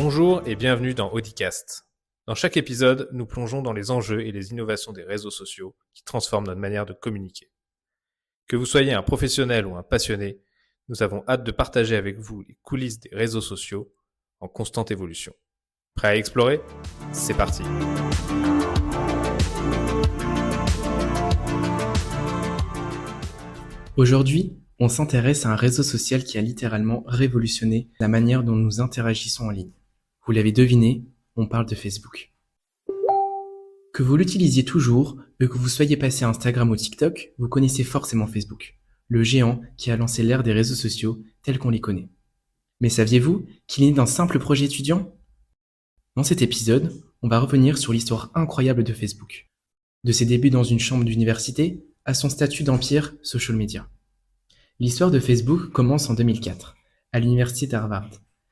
Bonjour et bienvenue dans Audicast. Dans chaque épisode, nous plongeons dans les enjeux et les innovations des réseaux sociaux qui transforment notre manière de communiquer. Que vous soyez un professionnel ou un passionné, nous avons hâte de partager avec vous les coulisses des réseaux sociaux en constante évolution. Prêt à explorer ? C'est parti. Aujourd'hui, on s'intéresse à un réseau social qui a littéralement révolutionné la manière dont nous interagissons en ligne. Vous l'avez deviné, on parle de Facebook. Que vous l'utilisiez toujours, ou que vous soyez passé à Instagram ou TikTok, vous connaissez forcément Facebook, le géant qui a lancé l'ère des réseaux sociaux tels qu'on les connaît. Mais saviez-vous qu'il est né d'un simple projet étudiant ? Dans cet épisode, on va revenir sur l'histoire incroyable de Facebook, de ses débuts dans une chambre d'université à son statut d'empire social media. L'histoire de Facebook commence en 2004, à l'université d'Harvard.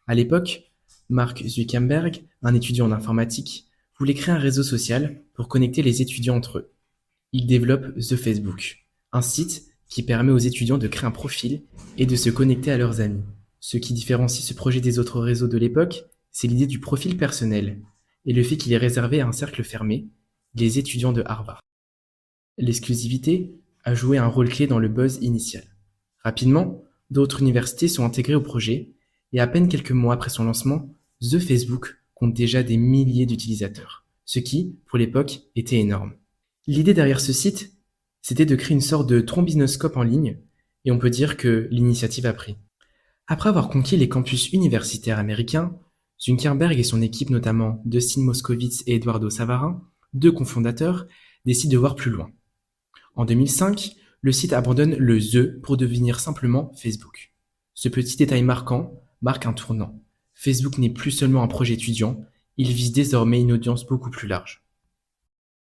À l'époque, Mark Zuckerberg, un étudiant en informatique, voulait créer un réseau social pour connecter les étudiants entre eux. Il développe The Facebook, un site qui permet aux étudiants de créer un profil et de se connecter à leurs amis. Ce qui différencie ce projet des autres réseaux de l'époque, c'est l'idée du profil personnel et le fait qu'il est réservé à un cercle fermé, les étudiants de Harvard. L'exclusivité a joué un rôle clé dans le buzz initial. Rapidement, d'autres universités sont intégrées au projet et à peine quelques mois après son lancement, The Facebook compte déjà des milliers d'utilisateurs, ce qui, pour l'époque, était énorme. L'idée derrière ce site, c'était de créer une sorte de trombinoscope en ligne et on peut dire que l'initiative a pris. Après avoir conquis les campus universitaires américains, Zuckerberg et son équipe, notamment Dustin Moskovitz et Eduardo Savarin, deux cofondateurs, décident de voir plus loin. En 2005, le site abandonne le The pour devenir simplement Facebook. Ce petit détail marquant marque un tournant. Facebook n'est plus seulement un projet étudiant, il vise désormais une audience beaucoup plus large.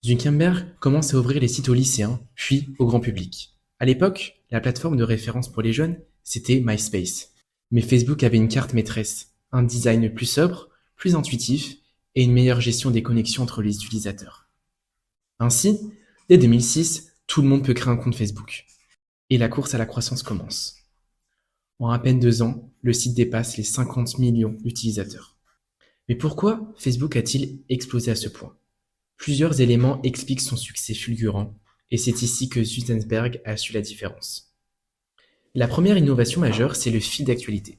Zuckerberg commence à ouvrir les sites aux lycéens, puis au grand public. À l'époque, la plateforme de référence pour les jeunes, c'était MySpace. Mais Facebook avait une carte maîtresse, un design plus sobre, plus intuitif et une meilleure gestion des connexions entre les utilisateurs. Ainsi, dès 2006, tout le monde peut créer un compte Facebook. Et la course à la croissance commence. En à peine 2 ans, le site dépasse les 50 millions d'utilisateurs. Mais pourquoi Facebook a-t-il explosé à ce point ? Plusieurs éléments expliquent son succès fulgurant, et c'est ici que Zuckerberg a su la différence. La première innovation majeure, c'est le fil d'actualité.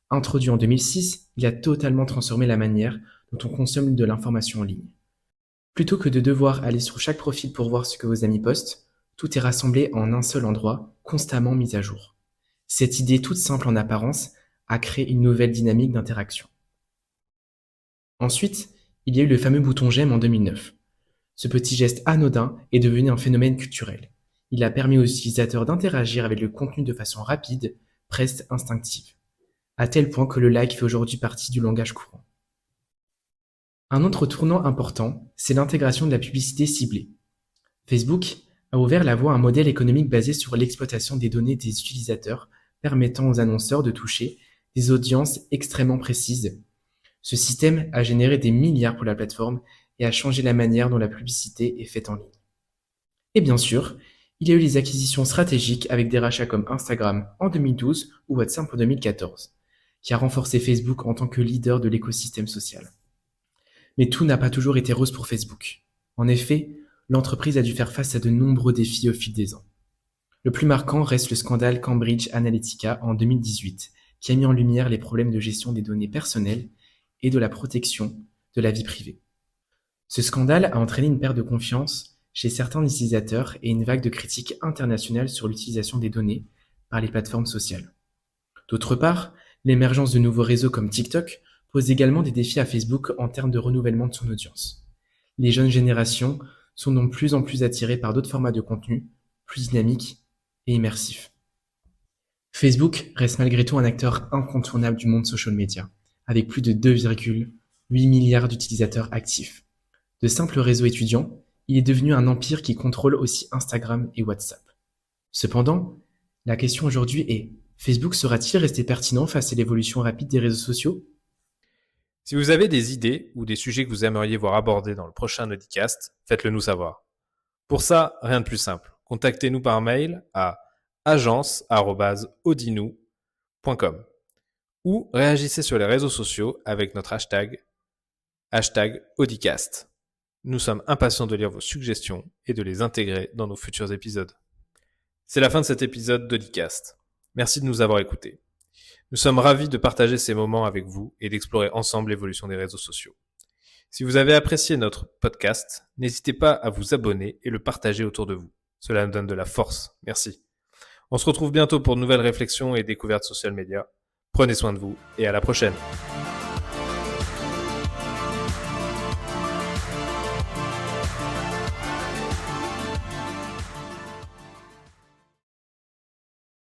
Introduit en 2006, il a totalement transformé la manière dont on consomme de l'information en ligne. Plutôt que de devoir aller sur chaque profil pour voir ce que vos amis postent, tout est rassemblé en un seul endroit, constamment mis à jour. Cette idée toute simple en apparence a créé une nouvelle dynamique d'interaction. Ensuite, il y a eu le fameux bouton j'aime en 2009. Ce petit geste anodin est devenu un phénomène culturel. Il a permis aux utilisateurs d'interagir avec le contenu de façon rapide, presque instinctive, à tel point que le like fait aujourd'hui partie du langage courant. Un autre tournant important, c'est l'intégration de la publicité ciblée. Facebook a ouvert la voie à un modèle économique basé sur l'exploitation des données des utilisateurs, permettant aux annonceurs de toucher des audiences extrêmement précises. Ce système a généré des milliards pour la plateforme et a changé la manière dont la publicité est faite en ligne. Et bien sûr, il y a eu les acquisitions stratégiques avec des rachats comme Instagram en 2012 ou WhatsApp en 2014, qui a renforcé Facebook en tant que leader de l'écosystème social. Mais tout n'a pas toujours été rose pour Facebook. En effet, l'entreprise a dû faire face à de nombreux défis au fil des ans. Le plus marquant reste le scandale Cambridge Analytica en 2018, qui a mis en lumière les problèmes de gestion des données personnelles et de la protection de la vie privée. Ce scandale a entraîné une perte de confiance chez certains utilisateurs et une vague de critiques internationales sur l'utilisation des données par les plateformes sociales. D'autre part, l'émergence de nouveaux réseaux comme TikTok pose également des défis à Facebook en termes de renouvellement de son audience. Les jeunes générations sont donc de plus en plus attirées par d'autres formats de contenu, plus dynamiques et immersifs. Facebook reste malgré tout un acteur incontournable du monde social media, avec plus de 2,8 milliards d'utilisateurs actifs. De simples réseaux étudiants, il est devenu un empire qui contrôle aussi Instagram et WhatsApp. Cependant, la question aujourd'hui est, Facebook sera-t-il resté pertinent face à l'évolution rapide des réseaux sociaux ? Si vous avez des idées ou des sujets que vous aimeriez voir abordés dans le prochain Audicast, faites-le nous savoir. Pour ça, rien de plus simple. Contactez-nous par mail à agence@audinou.com ou réagissez sur les réseaux sociaux avec notre hashtag Audicast. Nous sommes impatients de lire vos suggestions et de les intégrer dans nos futurs épisodes. C'est la fin de cet épisode d'Audicast. Merci de nous avoir écoutés. Nous sommes ravis de partager ces moments avec vous et d'explorer ensemble l'évolution des réseaux sociaux. Si vous avez apprécié notre podcast, n'hésitez pas à vous abonner et le partager autour de vous. Cela nous donne de la force. Merci. On se retrouve bientôt pour de nouvelles réflexions et découvertes social media. Prenez soin de vous et à la prochaine.